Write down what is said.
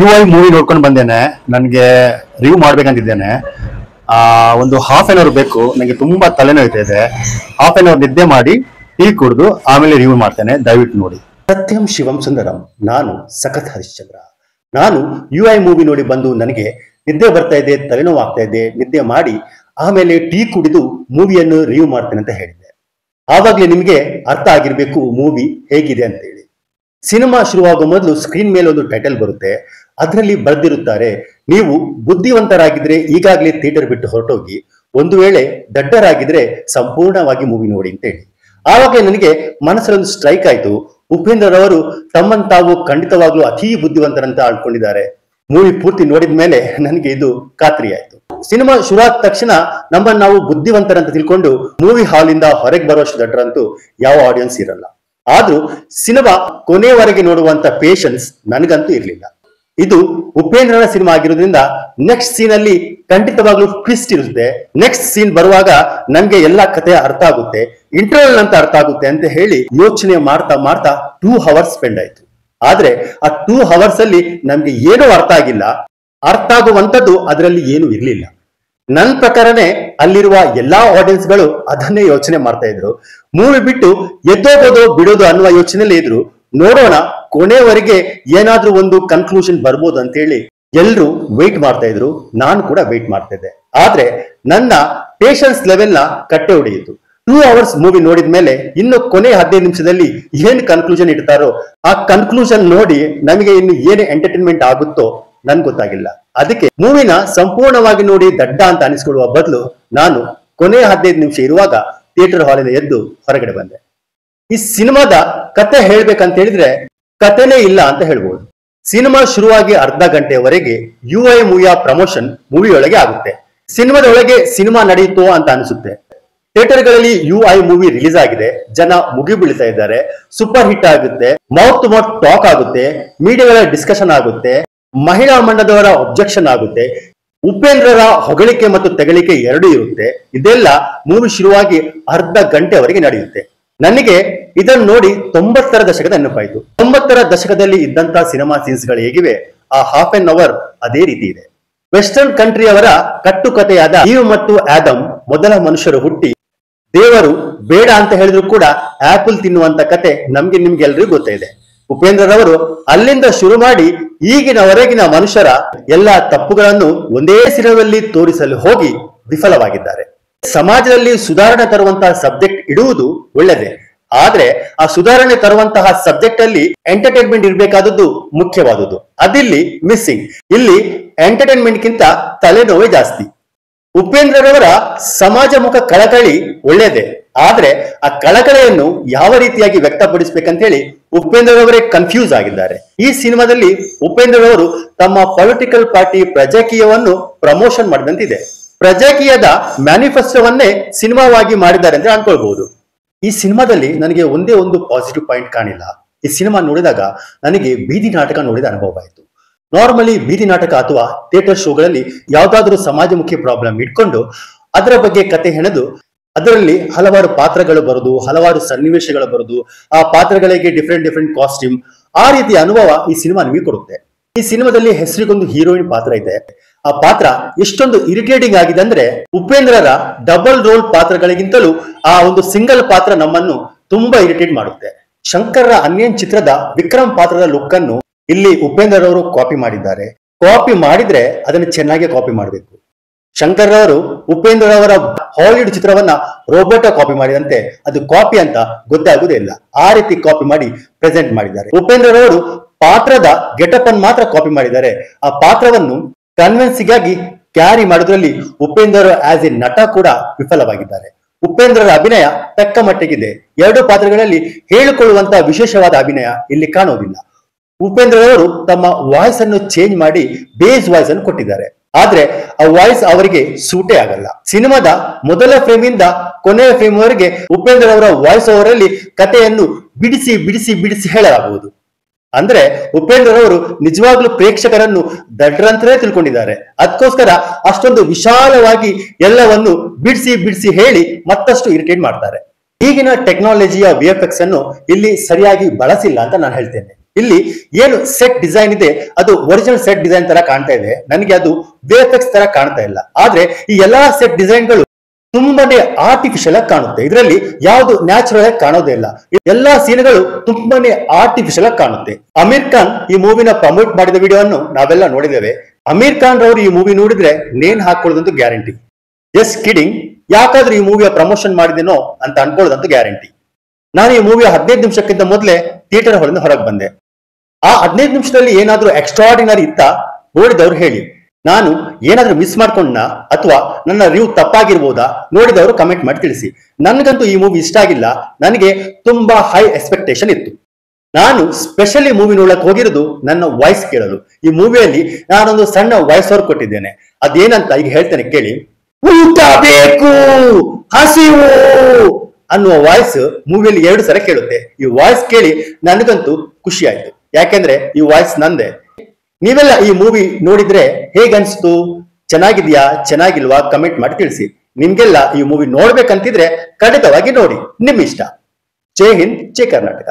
UI movie ನೋಡ್ಕೊಂಡು ಬಂದೇನೆ. ನನಗೆ review ಮಾಡ್ಬೇಕಂತಿದ್ದೇನೆ. ಒಂದು ಹಾಫ್ ಆನ್ ಅವರ್ ಬೇಕು. ನನಗೆ ತುಂಬಾ ತಲೆನೋಯ್ತಾ ಇದೆ. ಹಾಫ್ ಆನ್ ಅವರ್ ನಿದ್ದೆ ಮಾಡಿ ಟೀ ಕುಡಿದು ಆಮೇಲೆ ರಿವ್ಯೂ ಮಾಡ್ತೇನೆ. ದಯವಿಟ್ಟು ನೋಡಿ. ಸತ್ಯಂ ಶಿವಂ ಸುಂದರಂ. ನಾನು ಸಖತ್ ಹರಿಶ್ಚಂದ್ರ. ನಾನು UI ಮೂವಿ ನೋಡಿ ಬಂದು ನನಗೆ ನಿದ್ದೆ ಬರ್ತಾ ಇದೆ, ತಲೆನೋವು ಆಗ್ತಾ ಇದೆ. ನಿದ್ದೆ ಮಾಡಿ ಆಮೇಲೆ ಟೀ ಕುಡಿದು ಮೂವಿಯನ್ನು ರಿವ್ಯೂ ಮಾಡ್ತೇನೆ ಅಂತ ಹೇಳಿದ್ದೆ. ಆವಾಗಲೇ ನಿಮಗೆ ಅರ್ಥ ಆಗಿರ್ಬೇಕು ಮೂವಿ ಹೇಗಿದೆ ಅಂತ ಹೇಳಿ. ಸಿನಿಮಾ ಶುರುವಾಗುವ ಮೊದಲು ಸ್ಕ್ರೀನ್ ಮೇಲೆ ಒಂದು ಟೈಟಲ್ ಬರುತ್ತೆ. ಅದರಲ್ಲಿ ಬರೆದಿರುತ್ತಾರೆ, ನೀವು ಬುದ್ಧಿವಂತರಾಗಿದ್ರೆ ಈಗಾಗಲೇ ಥಿಯೇಟರ್ ಬಿಟ್ಟು ಹೊರಟೋಗಿ, ಒಂದು ವೇಳೆ ದಡ್ಡರಾಗಿದ್ರೆ ಸಂಪೂರ್ಣವಾಗಿ ಮೂವಿ ನೋಡಿ ಅಂತ ಹೇಳಿ. ಆವಾಗಲೇ ನನಗೆ ಮನಸ್ಸಲ್ಲೊಂದು ಸ್ಟ್ರೈಕ್ ಆಯ್ತು. ಉಪೇಂದ್ರ ಅವರು ತಮ್ಮನ್ನು ತಾವು ಖಂಡಿತವಾಗ್ಲೂ ಅತೀ ಬುದ್ಧಿವಂತರಂತ ಅನ್ಕೊಂಡಿದ್ದಾರೆ. ಮೂವಿ ಪೂರ್ತಿ ನೋಡಿದ ಮೇಲೆ ನನಗೆ ಇದು ಖಾತ್ರಿ ಆಯ್ತು. ಸಿನಿಮಾ ಶುರುವಾದ ತಕ್ಷಣ ನಮ್ಮನ್ನು ನಾವು ಬುದ್ಧಿವಂತರಂತ ತಿಳ್ಕೊಂಡು ಮೂವಿ ಹಾಲ್ ಇಂದ ಹೊರಗೆ ಬರುವಷ್ಟು ದಡ್ಡರಂತೂ ಯಾವ ಆಡಿಯನ್ಸ್ ಇರಲ್ಲ. ಆದ್ರೂ ಸಿನಿಮಾ ಕೊನೆಯವರೆಗೆ ನೋಡುವಂತ ಪೇಷನ್ಸ್ ನನಗಂತೂ ಇರಲಿಲ್ಲ. ಇದು ಉಪೇಂದ್ರನ ಸಿನಿಮಾ ಆಗಿರೋದ್ರಿಂದ ನೆಕ್ಸ್ಟ್ ಸೀನ್ ಅಲ್ಲಿ ಖಂಡಿತವಾಗ್ಲೂ ಟ್ವಿಸ್ಟ್ ಇರುತ್ತೆ. ನೆಕ್ಸ್ಟ್ ಸೀನ್ ಬರುವಾಗ ನನ್ಗೆ ಎಲ್ಲಾ ಕಥೆ ಅರ್ಥ ಆಗುತ್ತೆ, ಇಂಟರ್ವಲ್ ಅಂತ ಅರ್ಥ ಆಗುತ್ತೆ ಅಂತ ಹೇಳಿ ಯೋಚನೆ ಮಾಡ್ತಾ ಮಾಡ್ತಾ 2 hours ಸ್ಪೆಂಡ್ ಆಯ್ತು. ಆದ್ರೆ ಆ 2 hours ಅಲ್ಲಿ ನಮ್ಗೆ ಏನೂ ಅರ್ಥ ಆಗಿಲ್ಲ. ಅರ್ಥ ಆಗುವಂತದ್ದು ಅದರಲ್ಲಿ ಏನು ಇರ್ಲಿಲ್ಲ. ನನ್ನ ಪ್ರಕಾರನೇ ಅಲ್ಲಿರುವ ಎಲ್ಲಾ ಆಡಿಯನ್ಸ್ ಗಳು ಅದನ್ನೇ ಯೋಚನೆ ಮಾಡ್ತಾ ಇದ್ರು. ಮೂವಿ ಬಿಟ್ಟು ಎದ್ದೋಗೋದು ಬಿಡೋದು ಅನ್ನುವ ಯೋಚನೆಯಲ್ಲೇ ಇದ್ರು. ನೋಡೋಣ ಕೊನೆವರೆಗೆ ಏನಾದ್ರೂ ಒಂದು ಕನ್ಕ್ಲೂಷನ್ ಬರ್ಬೋದು ಅಂತ ಹೇಳಿ ಎಲ್ರು ವೆಯ್ಟ್ ಮಾಡ್ತಾ ಇದ್ರು. ನಾನು ಕೂಡ ವೆಯ್ಟ್ ಮಾಡ್ತಾ ಇದ್ದೆ. ಆದ್ರೆ ನನ್ನ ಪೇಷನ್ಸ್ ಲೆವೆಲ್ ನ ಕಟ್ಟೆ ಹೊಡೆಯಿತು. 2 hours ಮೂವಿ ನೋಡಿದ ಮೇಲೆ ಇನ್ನು ಕೊನೆ 15 ನಿಮಿಷದಲ್ಲಿ ಏನ್ ಕನ್ಕ್ಲೂಷನ್ ಇಡ್ತಾರೋ ಆ ಕನ್ಕ್ಲೂಷನ್ ನೋಡಿ ನಮಗೆ ಇನ್ನು ಏನೇ ಎಂಟರ್ಟೈನ್ಮೆಂಟ್ ಆಗುತ್ತೋ ನನ್ಗೆ ಗೊತ್ತಾಗಿಲ್ಲ. ಅದಕ್ಕೆ ಮೂವಿನ ಸಂಪೂರ್ಣವಾಗಿ ನೋಡಿ ದಡ್ಡ ಅಂತ ಅನಿಸ್ಕೊಳ್ಳುವ ಬದಲು ನಾನು ಕೊನೆ 15 ನಿಮಿಷ ಇರುವಾಗ ಥಿಯೇಟರ್ ಹಾಲಿಂದ ಎದ್ದು ಹೊರಗಡೆ ಬಂದೆ. ಈ ಸಿನಿಮಾದ ಕತೆ ಹೇಳ್ಬೇಕಂತ ಹೇಳಿದ್ರೆ ಕತೆನೇ ಇಲ್ಲ ಅಂತ ಹೇಳ್ಬೋದು. ಸಿನಿಮಾ ಶುರುವಾಗಿ ಅರ್ಧ ಗಂಟೆವರೆಗೆ UI ಮೂವಿಯ ಪ್ರಮೋಷನ್ ಮೂವಿಯೊಳಗೆ ಆಗುತ್ತೆ. ಸಿನಿಮಾದ ಒಳಗೆ ಸಿನಿಮಾ ನಡೆಯಿತು ಅಂತ ಅನಿಸುತ್ತೆ. ಥಿಯೇಟರ್ಗಳಲ್ಲಿ UI ಮೂವಿ ರಿಲೀಸ್ ಆಗಿದೆ, ಜನ ಮುಗಿ ಬೀಳ್ತಾ ಇದ್ದಾರೆ, ಸೂಪರ್ ಹಿಟ್ ಆಗುತ್ತೆ, ಮೌತ್ ಟು ಮೌತ್ ಟಾಕ್ ಆಗುತ್ತೆ, ಮೀಡಿಯಾಗಳ ಡಿಸ್ಕಷನ್ ಆಗುತ್ತೆ, ಮಹಿಳಾ ಮಂಡದವರ ಒಬ್ಜೆಕ್ಷನ್ ಆಗುತ್ತೆ, ಉಪೇಂದ್ರರ ಹೊಗಳಿಕೆ ಮತ್ತು ತೆಗಳಿಕೆ ಎರಡೂ ಇರುತ್ತೆ. ಇದೆಲ್ಲ ಮೂವಿ ಶುರುವಾಗಿ ಅರ್ಧ ಗಂಟೆವರೆಗೆ ನಡೆಯುತ್ತೆ. ನನಗೆ ಇದನ್ನು ನೋಡಿ 90ರ ದಶಕದ ನೆನಪಾಯಿತು. 90ರ ದಶಕದಲ್ಲಿ ಇದ್ದಂತಹ ಸಿನಿಮಾ ಸೀನ್ಸ್ ಗಳು ಹೇಗಿವೆ, ಆ ಹಾಫ್ ಆನ್ ಅವರ್ ಅದೇ ರೀತಿ ಇದೆ. ವೆಸ್ಟರ್ನ್ ಕಂಟ್ರಿಯವರ ಕಟ್ಟುಕತೆಯಾದ ಈವ್ ಮತ್ತು ಆದಮ್ ಮೊದಲ ಮನುಷ್ಯರು ಹುಟ್ಟಿ ದೇವರು ಬೇಡ ಅಂತ ಹೇಳಿದ್ರು ಕೂಡ ಆಪಲ್ ತಿನ್ನುವಂತ ಕತೆ ನಮ್ಗೆ ನಿಮ್ಗೆಲ್ರಿಗೂ ಗೊತ್ತಿದೆ. ಉಪೇಂದ್ರರವರು ಅಲ್ಲಿಂದ ಶುರು ಮಾಡಿ ಈಗಿನವರೆಗಿನ ಮನುಷ್ಯರ ಎಲ್ಲಾ ತಪ್ಪುಗಳನ್ನು ಒಂದೇ ಸಿನಿಮಾದಲ್ಲಿ ತೋರಿಸಲು ಹೋಗಿ ವಿಫಲವಾಗಿದ್ದಾರೆ. ಸಮಾಜದಲ್ಲಿ ಸುಧಾರಣೆ ತರುವಂತಹ ಸಬ್ಜೆಕ್ಟ್ ಇಡುವುದು ಒಳ್ಳೆಯದೇ, ಆದ್ರೆ ಆ ಸುಧಾರಣೆ ತರುವಂತಹ ಸಬ್ಜೆಕ್ಟ್ ಅಲ್ಲಿ ಎಂಟರ್ಟೈನ್ಮೆಂಟ್ ಇರಬೇಕಾದದ್ದು ಮುಖ್ಯವಾದದ್ದು. ಅದಿಲ್ಲಿ ಮಿಸ್ಸಿಂಗ್. ಇಲ್ಲಿ ಎಂಟರ್ಟೈನ್ಮೆಂಟ್ ಗಿಂತ ತಲೆನೋವೇ ಜಾಸ್ತಿ. ಉಪೇಂದ್ರರವರ ಸಮಾಜಮುಖ ಕಳಕಳಿ ಒಳ್ಳೆಯದೇ, ಆದ್ರೆ ಆ ಕಳಕಳಿಯನ್ನು ಯಾವ ರೀತಿಯಾಗಿ ವ್ಯಕ್ತಪಡಿಸ್ಬೇಕಂತ ಹೇಳಿ ಉಪೇಂದ್ರರವರೇ ಕನ್ಫ್ಯೂಸ್ ಆಗಿದ್ದಾರೆ. ಈ ಸಿನಿಮಾದಲ್ಲಿ ಉಪೇಂದ್ರರವರು ತಮ್ಮ ಪೊಲಿಟಿಕಲ್ ಪಾರ್ಟಿ ಪ್ರಜಾಕೀಯವನ್ನು ಪ್ರಮೋಷನ್ ಮಾಡಿದಂತಿದೆ. ಪ್ರಜಾಕೀಯದ ಮ್ಯಾನಿಫೆಸ್ಟೋವನ್ನೇ ಸಿನಿಮಾವಾಗಿ ಮಾಡಿದ್ದಾರೆ ಅಂತ ಅನ್ಕೊಳ್ಬಹುದು. ಈ ಸಿನಿಮಾದಲ್ಲಿ ನನಗೆ ಒಂದೇ ಒಂದು ಪಾಸಿಟಿವ್ ಪಾಯಿಂಟ್ ಕಾಣಿಲ್ಲ. ಈ ಸಿನಿಮಾ ನೋಡಿದಾಗ ನನಗೆ ಬೀದಿ ನಾಟಕ ನೋಡಿದ ಅನುಭವ ಆಯಿತು. ನಾರ್ಮಲಿ ಬೀದಿ ನಾಟಕ ಅಥವಾ ಥಿಯೇಟರ್ ಶೋಗಳಲ್ಲಿ ಯಾವ್ದಾದ್ರೂ ಸಮಾಜಮುಖಿ ಪ್ರಾಬ್ಲಮ್ ಇಟ್ಕೊಂಡು ಅದರ ಬಗ್ಗೆ ಕತೆ ಹೆಣೆದು ಅದರಲ್ಲಿ ಹಲವಾರು ಪಾತ್ರಗಳು ಬರೋದು, ಹಲವಾರು ಸನ್ನಿವೇಶಗಳು ಬರೋದು, ಆ ಪಾತ್ರಗಳಿಗೆ ಡಿಫ್ರೆಂಟ್ ಕಾಸ್ಟ್ಯೂಮ್, ಆ ರೀತಿಯ ಅನುಭವ ಈ ಸಿನಿಮಾ ನಿಮಗೆ ಕೊಡುತ್ತೆ. ಈ ಸಿನಿಮಾದಲ್ಲಿ ಹೆಸರಿಗೊಂದು ಹೀರೋಯಿನ್ ಪಾತ್ರ ಇದೆ. ಆ ಪಾತ್ರ ಎಷ್ಟೊಂದು ಇರಿಟೇಟಿಂಗ್ ಆಗಿದೆ ಅಂದ್ರೆ ಉಪೇಂದ್ರರ ಡಬಲ್ ರೋಲ್ ಪಾತ್ರಗಳಿಗಿಂತಲೂ ಆ ಒಂದು ಸಿಂಗಲ್ ಪಾತ್ರ ನಮ್ಮನ್ನು ತುಂಬಾ ಇರಿಟೇಟ್ ಮಾಡುತ್ತೆ. ಶಂಕರ್ರ ಅನ್ಯನ್ ಚಿತ್ರದ ವಿಕ್ರಮ್ ಪಾತ್ರದ ಲುಕ್ ಅನ್ನು ಇಲ್ಲಿ ಉಪೇಂದ್ರರವರು ಕಾಪಿ ಮಾಡಿದ್ದಾರೆ. ಕಾಪಿ ಮಾಡಿದ್ರೆ ಅದನ್ನು ಚೆನ್ನಾಗಿ ಕಾಪಿ ಮಾಡಬೇಕು. ಶಂಕರ್ ಅವರು ಉಪೇಂದ್ರರವರ ಹಾಲಿವುಡ್ ಚಿತ್ರವನ್ನ ರೋಬೋಟ ಕಾಪಿ ಮಾಡಿದಂತೆ ಅದು ಕಾಪಿ ಅಂತ ಗೊತ್ತಾಗುವುದೇ ಇಲ್ಲ. ಆ ರೀತಿ ಕಾಪಿ ಮಾಡಿ ಪ್ರೆಸೆಂಟ್ ಮಾಡಿದ್ದಾರೆ. ಉಪೇಂದ್ರರವರು ಪಾತ್ರದ ಗೆಟಪ್ ಅನ್ನು ಮಾತ್ರ ಕಾಪಿ ಮಾಡಿದ್ದಾರೆ. ಆ ಪಾತ್ರವನ್ನು ಕನ್ವಿನ್ಸಿಗಾಗಿ ಕ್ಯಾರಿ ಮಾಡೋದ್ರಲ್ಲಿ ಉಪೇಂದ್ರ ಆಸ್ ಎ ನಟ ಕೂಡ ವಿಫಲವಾಗಿದ್ದಾರೆ. ಉಪೇಂದ್ರರ ಅಭಿನಯ ತಕ್ಕ ಮಟ್ಟಿಗಿದೆ. 2 ಪಾತ್ರಗಳಲ್ಲಿ ಹೇಳಿಕೊಳ್ಳುವಂತಹ ವಿಶೇಷವಾದ ಅಭಿನಯ ಇಲ್ಲಿ ಕಾಣೋದಿಲ್ಲ. ಉಪೇಂದ್ರರವರು ತಮ್ಮ ವಾಯ್ಸ್ ಅನ್ನು ಚೇಂಜ್ ಮಾಡಿ ಬೇಸ್ ವಾಯ್ಸ್ ಅನ್ನು ಕೊಟ್ಟಿದ್ದಾರೆ. ಆದ್ರೆ ಆ ವಾಯ್ಸ್ ಅವರಿಗೆ ಸೂಟೇ ಆಗಲ್ಲ. ಸಿನಿಮಾದ ಮೊದಲ ಫ್ರೇಮ್ ಇಂದ ಕೊನೆಯ ಫ್ರೇಮ್ ವರೆಗೆ ಉಪೇಂದ್ರ ಅವರ ವಾಯ್ಸ್ ಓವರ್ ಅಲ್ಲಿ ಕಥೆಯನ್ನು ಬಿಡಿಸಿ ಹೇಳಲಾಗುವುದು. ಅಂದ್ರೆ ಉಪೇಂದ್ರರವರು ನಿಜವಾಗ್ಲೂ ಪ್ರೇಕ್ಷಕರನ್ನು ದಡ್ಡರಂತಲೇ ತಿಳ್ಕೊಂಡಿದ್ದಾರೆ. ಅದಕ್ಕೋಸ್ಕರ ಅಷ್ಟೊಂದು ವಿಶಾಲವಾಗಿ ಎಲ್ಲವನ್ನು ಬಿಡಿಸಿ ಹೇಳಿ ಮತ್ತಷ್ಟು ಇರಿಟೇಟ್ ಮಾಡ್ತಾರೆ. ಈಗಿನ ಟೆಕ್ನಾಲಜಿಯ VFX ಅನ್ನು ಇಲ್ಲಿ ಸರಿಯಾಗಿ ಬಳಸಿಲ್ಲ ಅಂತ ನಾನು ಹೇಳ್ತೇನೆ. ಇಲ್ಲಿ ಏನು ಸೆಟ್ ಡಿಸೈನ್ ಇದೆ ಅದು ಒರಿಜಿನಲ್ ಸೆಟ್ ಡಿಸೈನ್ ತರ ಕಾಣ್ತಾ ಇದೆ, ನನಗೆ ಅದು VFX ತರ ಕಾಣ್ತಾ ಇಲ್ಲ. ಆದ್ರೆ ಈ ಎಲ್ಲಾ ಸೆಟ್ ಡಿಸೈನ್ಗಳು ತುಂಬಾನೇ ಆರ್ಟಿಫಿಷಿಯಲ್ ಆಗಿ ಕಾಣುತ್ತೆ. ಇದರಲ್ಲಿ ಯಾವುದು ನ್ಯಾಚುರಲ್ ಆಗಿ ಕಾಣೋದೇ ಇಲ್ಲ. ಎಲ್ಲಾ ಸೀನ್ಗಳು ತುಂಬಾನೇ ಆರ್ಟಿಫಿಷಿಯಲ್ ಆಗಿ ಕಾಣುತ್ತೆ. ಅಮೀರ್ ಖಾನ್ ಈ ಮೂವಿನ ಪ್ರಮೋಟ್ ಮಾಡಿದ ವಿಡಿಯೋವನ್ನು ನಾವೆಲ್ಲ ನೋಡಿದ್ದೇವೆ. ಅಮೀರ್ ಖಾನ್ ರವರು ಈ ಮೂವಿ ನೋಡಿದ್ರೆ ನೇಣು ಹಾಕೊಳ್ಳೋದಂತೂ ಗ್ಯಾರಂಟಿ. ಜಸ್ಟ್ ಕಿಡಿಂಗ್, ಯಾಕಾದ್ರೂ ಈ ಮೂವಿಯ ಪ್ರಮೋಷನ್ ಮಾಡಿದೇನೋ ಅಂತ ಅನ್ಕೊಳ್ಳೋದಂತೂ ಗ್ಯಾರಂಟಿ. ನಾನು ಈ ಮೂವಿಯ 15 ನಿಮಿಷಕ್ಕಿಂತ ಮೊದಲೇ ಥಿಯೇಟರ್ ಹೊರಗೆ ಹೊರಗೆ ಬಂದೆ. ಆ 15 ನಿಮಿಷದಲ್ಲಿ ಏನಾದ್ರೂ ಎಕ್ಸ್ಟ್ರಾರ್ಡಿನರಿ ಇತ್ತಾ ನೋಡಿದವ್ರು ಹೇಳಿ. ನಾನು ಏನಾದ್ರೂ ಮಿಸ್ ಮಾಡ್ಕೊಂಡ ಅಥವಾ ನನ್ನ ರಿವ್ಯೂ ತಪ್ಪಾಗಿರ್ಬೋದಾ ನೋಡಿದವರು ಕಮೆಂಟ್ ಮಾಡಿ ತಿಳಿಸಿ. ನನಗಂತೂ ಈ ಮೂವಿ ಇಷ್ಟ ಆಗಿಲ್ಲ. ನನಗೆ ತುಂಬಾ ಹೈ ಎಕ್ಸ್ಪೆಕ್ಟೇಷನ್ ಇತ್ತು. ನಾನು ಸ್ಪೆಷಲಿ ಮೂವಿ ನೋಡಕ್ ಹೋಗಿರೋದು ನನ್ನ ವಾಯ್ಸ್ ಕೇಳಲು. ಈ ಮೂವಿಯಲ್ಲಿ ನಾನೊಂದು ಸಣ್ಣ ವಾಯ್ಸ್ ಓವರ್ ಕೊಟ್ಟಿದ್ದೇನೆ. ಅದೇನಂತ ಈಗ ಹೇಳ್ತೇನೆ ಕೇಳಿ. ಊಟ ಬೇಕು, ಹಸಿವು ಅನ್ನುವ ವಾಯ್ಸ್ ಮೂವಿಯಲ್ಲಿ 2 ಸಲ ಕೇಳುತ್ತೆ. ಈ ವಾಯ್ಸ್ ಕೇಳಿ ನನಗಂತೂ ಖುಷಿ ಆಯ್ತು, ಯಾಕೆಂದ್ರೆ ಈ ವಾಯ್ಸ್ ನಂದೆ. ನೀವೆಲ್ಲ ಈ ಮೂವಿ ನೋಡಿದ್ರೆ ಹೇಗನ್ಸ್ತು? ಚೆನ್ನಾಗಿದ್ಯಾ ಚೆನ್ನಾಗಿಲ್ವಾ ಕಮೆಂಟ್ ಮಾಡಿ ತಿಳಿಸಿ. ನಿಮ್ಗೆಲ್ಲ ಈ ಮೂವಿ ನೋಡ್ಬೇಕಂತಿದ್ರೆ ಖಂಡಿತವಾಗಿ ನೋಡಿ, ನಿಮ್ ಇಷ್ಟ. ಜೈ ಹಿಂದ್, ಜೈ ಕರ್ನಾಟಕ.